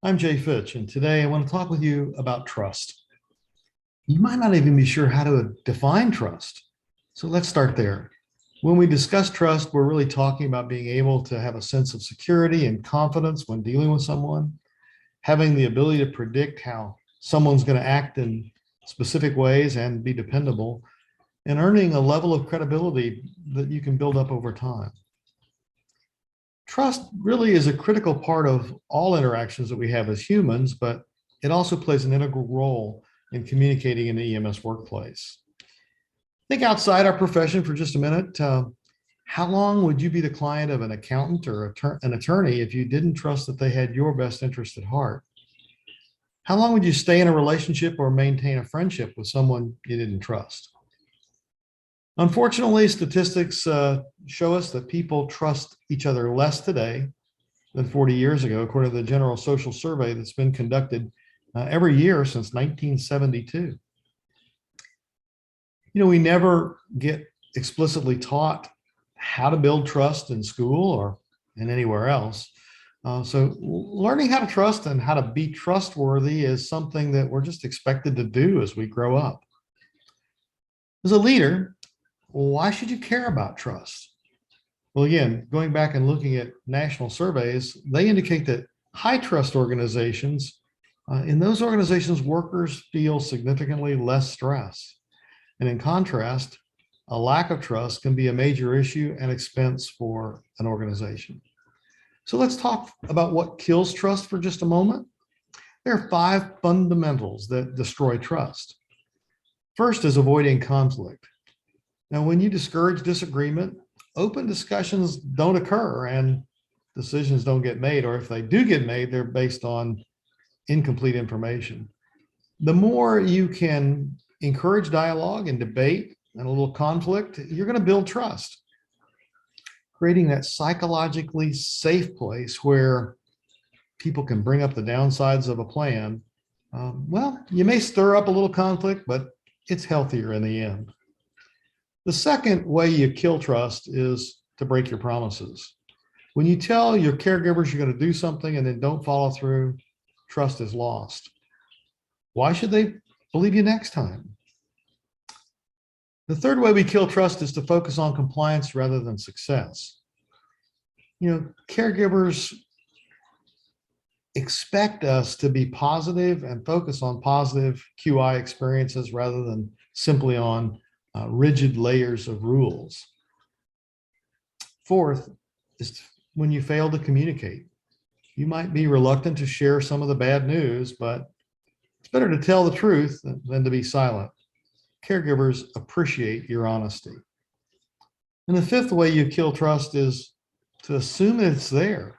I'm Jay Fitch, and today I want to talk with you about trust. You might not even be sure how to define trust. So let's start there. When we discuss trust, we're really talking about being able to have a sense of security and confidence when dealing with someone, having the ability to predict how someone's going to act in specific ways and be dependable, and earning a level of credibility that you can build up over time. Trust really is a critical part of all interactions that we have as humans, but it also plays an integral role in communicating in the EMS workplace. Think outside our profession for just a minute. How long would you be the client of an accountant or an attorney if you didn't trust that they had your best interest at heart? How long would you stay in a relationship or maintain a friendship with someone you didn't trust? Unfortunately, statistics show us that people trust each other less today than 40 years ago, according to the General Social Survey that's been conducted every year since 1972. We never get explicitly taught how to build trust in school or in anywhere else. So learning how to trust and how to be trustworthy is something that we're just expected to do as we grow up. As a leader, why should you care about trust? Well, again, going back and looking at national surveys, they indicate that high trust organizations, in those organizations, workers feel significantly less stress. And in contrast, a lack of trust can be a major issue and expense for an organization. So let's talk about what kills trust for just a moment. There are 5 fundamentals that destroy trust. First is avoiding conflict. Now, when you discourage disagreement, open discussions don't occur and decisions don't get made, or if they do get made, they're based on incomplete information. The more you can encourage dialogue and debate and a little conflict, you're going to build trust. Creating that psychologically safe place where people can bring up the downsides of a plan. Well, you may stir up a little conflict, but it's healthier in the end. The second way you kill trust is to break your promises. When you tell your caregivers you're going to do something and then don't follow through, trust is lost. Why should they believe you next time? The third way we kill trust is to focus on compliance rather than success. Caregivers expect us to be positive and focus on positive QI experiences rather than simply on rigid layers of rules. Fourth is when you fail to communicate. You might be reluctant to share some of the bad news, but it's better to tell the truth than to be silent. Caregivers appreciate your honesty. And the fifth way you kill trust is to assume that it's there.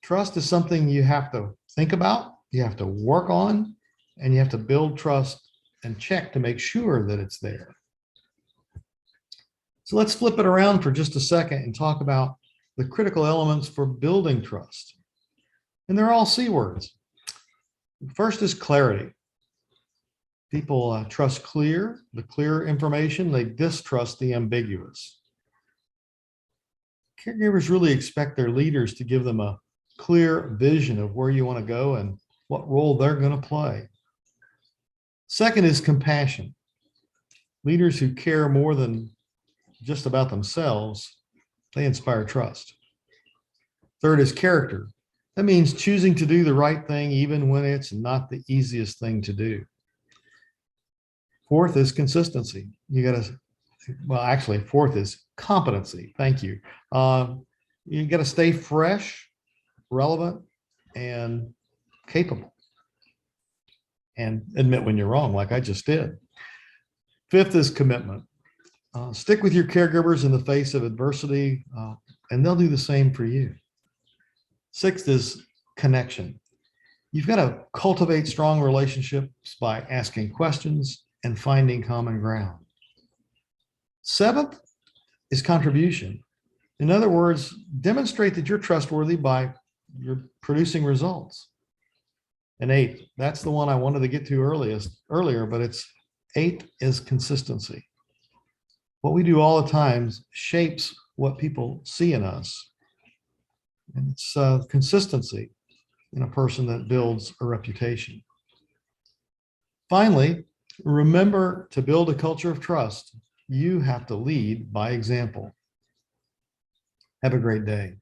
Trust is something you have to think about, you have to work on, and you have to build trust and check to make sure that it's there. So let's flip it around for just a second and talk about the critical elements for building trust. And they're all C words. First is clarity. People trust the clear information. They distrust the ambiguous. Caregivers really expect their leaders to give them a clear vision of where you want to go and what role they're going to play. Second is compassion. Leaders who care more than just about themselves, they inspire trust. Third is character. That means choosing to do the right thing even when it's not the easiest thing to do. Fourth is consistency. Fourth is competency. Thank you. You got to stay fresh, relevant, and capable. And admit when you're wrong, like I just did. Fifth is commitment. Stick with your caregivers in the face of adversity, and they'll do the same for you. Sixth is connection. You've got to cultivate strong relationships by asking questions and finding common ground. Seventh is contribution. In other words, demonstrate that you're trustworthy by your producing results. And eighth, that's the one I wanted to get to earlier, but eighth is consistency. What we do all the time shapes what people see in us. And it's consistency. in a person that builds a reputation. Finally, remember, to build a culture of trust, you have to lead by example. Have a great day.